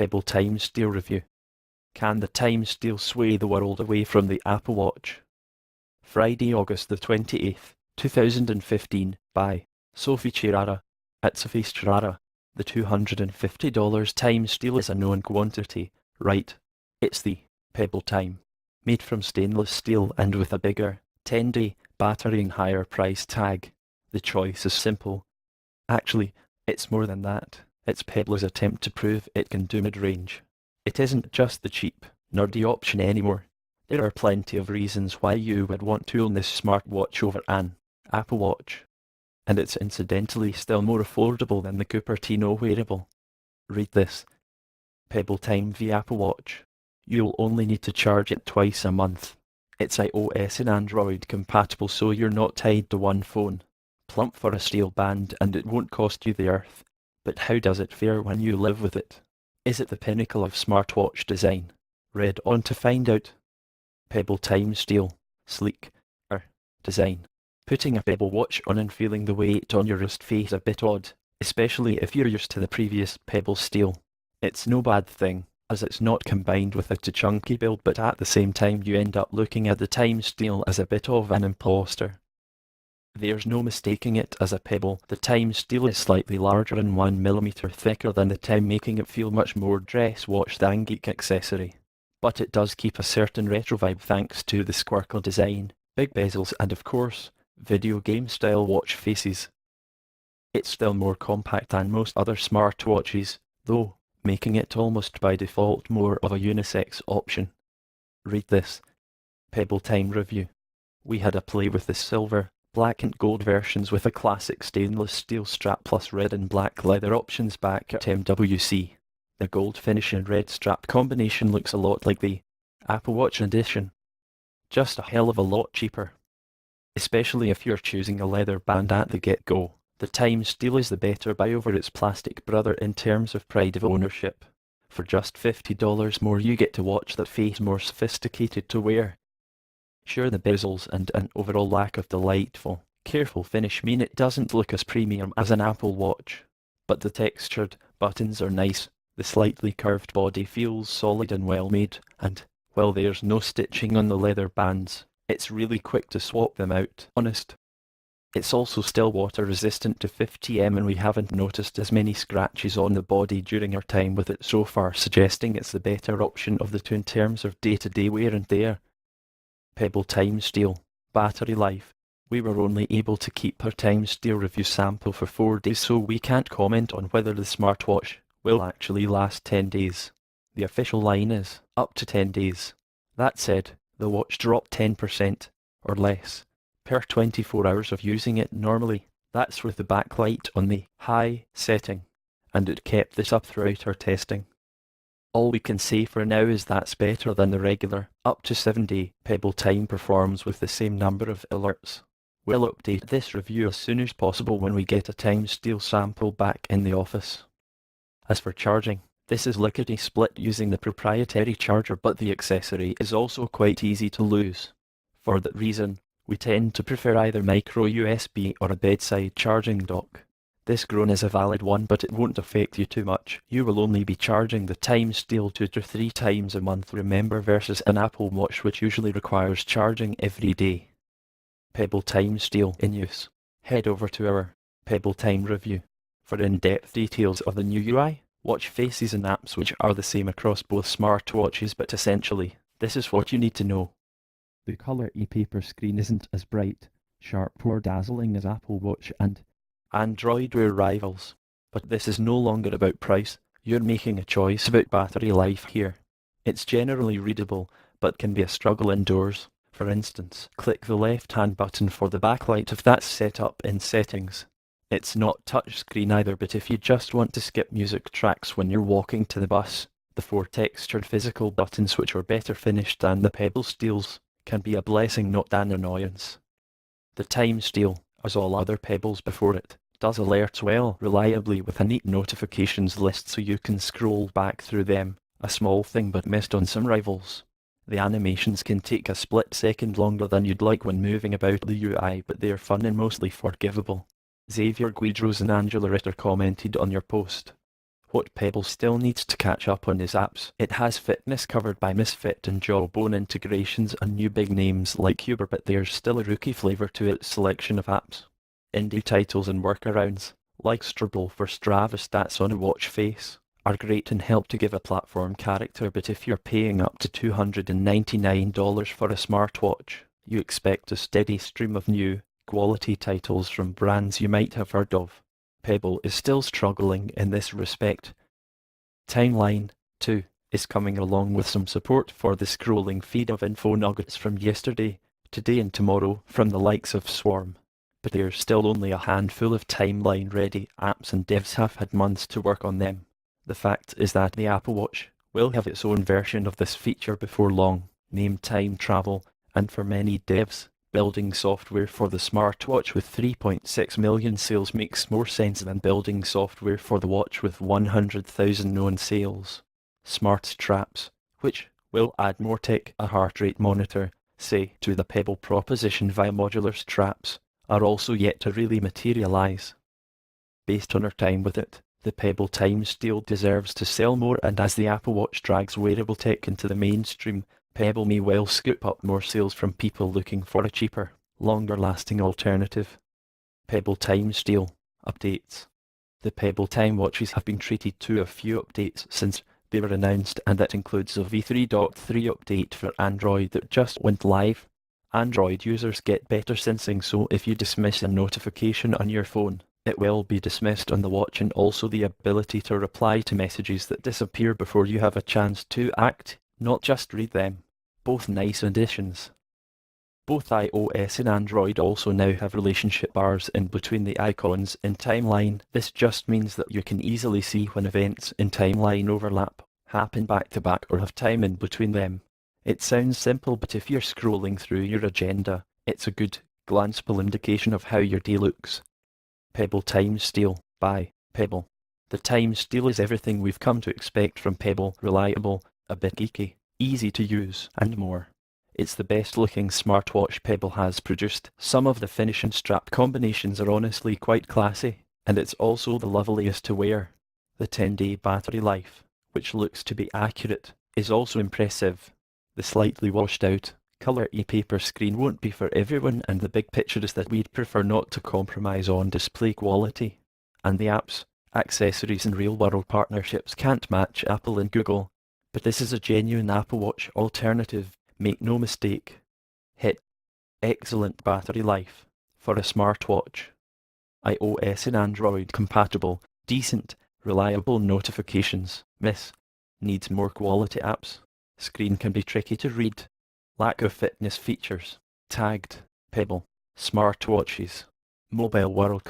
Pebble Time Steel Review. Can the time steel sway the world away from the Apple Watch? Friday, August the 28th, 2015, by Sophie Chirara, at Sophie Chirara. The $250 time steel is a known quantity, right? It's the Pebble Time, made from stainless steel and with a bigger, 10-day battery and higher price tag. The choice is simple. Actually, it's more than that. It's Pebble's attempt to prove it can do mid-range. It isn't just the cheap, nerdy option anymore. There are plenty of reasons why you would want to own this smartwatch over an Apple Watch. And it's incidentally still more affordable than the Cupertino wearable. Read this. Pebble Time via Apple Watch. You'll only need to charge it twice a month. It's iOS and Android compatible, so you're not tied to one phone. Plump for a steel band and it won't cost you the earth. But how does it fare when you live with it? Is it the pinnacle of smartwatch design? Read on to find out. Pebble Time Steel. Sleek. Design. Putting a Pebble watch on and feeling the weight on your wrist feels a bit odd, especially if you're used to the previous Pebble Steel. It's no bad thing, as it's not combined with a too chunky build, but at the same time you end up looking at the Time Steel as a bit of an imposter. There's no mistaking it as a Pebble. The Time Steel is slightly larger and 1mm thicker than the Time, making it feel much more dress watch than geek accessory. But it does keep a certain retro vibe thanks to the squircle design, big bezels and of course, video game style watch faces. It's still more compact than most other smartwatches, though, making it almost by default more of a unisex option. Read this. Pebble Time Review. We had a play with the silver, black and gold versions with a classic stainless steel strap plus red and black leather options back at MWC. The gold finish and red strap combination looks a lot like the Apple Watch edition. Just a hell of a lot cheaper. Especially if you're choosing a leather band at the get-go. The Time Steel is the better buy over its plastic brother in terms of pride of ownership. For just $50 more you get to watch that face more sophisticated to wear. Sure, the bezels and an overall lack of delightful, careful finish mean it doesn't look as premium as an Apple Watch. But the textured buttons are nice, the slightly curved body feels solid and well made, and, while there's no stitching on the leather bands, it's really quick to swap them out, honest. It's also still water resistant to 50M and we haven't noticed as many scratches on the body during our time with it so far, suggesting it's the better option of the two in terms of day-to-day wear and tear. Pebble Time Steel. Battery life. We were only able to keep our Time Steel review sample for 4 days, so we can't comment on whether the smartwatch will actually last 10 days. The official line is up to 10 days. That said, the watch dropped 10% or less per 24 hours of using it normally. That's with the backlight on the high setting, and it kept this up throughout our testing. All we can say for now is that's better than the regular up to 7-day Pebble Time performs with the same number of alerts. We'll update this review as soon as possible when we get a Time Steel sample back in the office. As for charging, this is lickety-split using the proprietary charger, but the accessory is also quite easy to lose. For that reason, we tend to prefer either micro USB or a bedside charging dock. This grown is a valid one, but it won't affect you too much. You will only be charging the Time Steel 2 to 3 times a month, remember, versus an Apple Watch which usually requires charging every day. Pebble Time Steel in use. Head over to our Pebble Time review for in-depth details of the new UI, watch faces and apps which are the same across both smartwatches, but essentially, this is what you need to know. The colour e-paper screen isn't as bright, sharp or dazzling as Apple Watch and Android Wear rivals. But this is no longer about price, you're making a choice about battery life here. It's generally readable, but can be a struggle indoors. For instance, click the left-hand button for the backlight if that's set up in settings. It's not touchscreen either, but if you just want to skip music tracks when you're walking to the bus, the 4 textured physical buttons, which are better finished than the Pebble Steels, can be a blessing not an annoyance. The Time Steel, as all other Pebbles before it, does alerts well reliably with a neat notifications list so you can scroll back through them, a small thing but missed on some rivals. The animations can take a split second longer than you'd like when moving about the UI, but they are fun and mostly forgivable. Xavier Guidros and Angela Ritter commented on your post. What Pebble still needs to catch up on is apps. It has fitness covered by Misfit and Jawbone integrations and new big names like Uber, but there's still a rookie flavour to its selection of apps. Indie titles and workarounds, like Struggle for Strava stats on a watch face, are great and help to give a platform character, but if you're paying up to $299 for a smartwatch, you expect a steady stream of new, quality titles from brands you might have heard of. Pebble is still struggling in this respect. Timeline, too, is coming along with some support for the scrolling feed of info nuggets from yesterday, today and tomorrow from the likes of Swarm. But there's still only a handful of timeline-ready apps and devs have had months to work on them. The fact is that the Apple Watch will have its own version of this feature before long, named Time Travel, and for many devs, building software for the smartwatch with 3.6 million sales makes more sense than building software for the watch with 100,000 known sales. Smart straps, which will add more tech, a heart rate monitor, say, to the Pebble proposition via modular straps, are also yet to really materialize. Based on our time with it, the Pebble Time still deserves to sell more, and as the Apple Watch drags wearable tech into the mainstream, Pebble may well scoop up more sales from people looking for a cheaper, longer-lasting alternative. Pebble Time Steel updates. The Pebble Time watches have been treated to a few updates since they were announced, and that includes a v3.3 update for Android that just went live. Android users get better sensing, so if you dismiss a notification on your phone, it will be dismissed on the watch, and also the ability to reply to messages that disappear before you have a chance to act, not just read them. Both nice additions. Both iOS and Android also now have relationship bars in between the icons in Timeline. This just means that you can easily see when events in Timeline overlap, happen back to back, or have time in between them. It sounds simple, but if you're scrolling through your agenda, it's a good, glanceable indication of how your day looks. Pebble Time Steal by Pebble. The Time Steal is everything we've come to expect from Pebble: reliable, a bit geeky, easy to use, and more. It's the best looking smartwatch Pebble has produced. Some of the finish and strap combinations are honestly quite classy, and it's also the loveliest to wear. The 10-day battery life, which looks to be accurate, is also impressive. The slightly washed out, colour e-paper screen won't be for everyone, and the big picture is that we'd prefer not to compromise on display quality. And the apps, accessories and real-world partnerships can't match Apple and Google. But this is a genuine Apple Watch alternative, make no mistake. Hit excellent battery life for a smartwatch. iOS and Android compatible, decent, reliable notifications. Miss needs more quality apps. Screen can be tricky to read. Lack of fitness features. Tagged Pebble smartwatches. Mobile World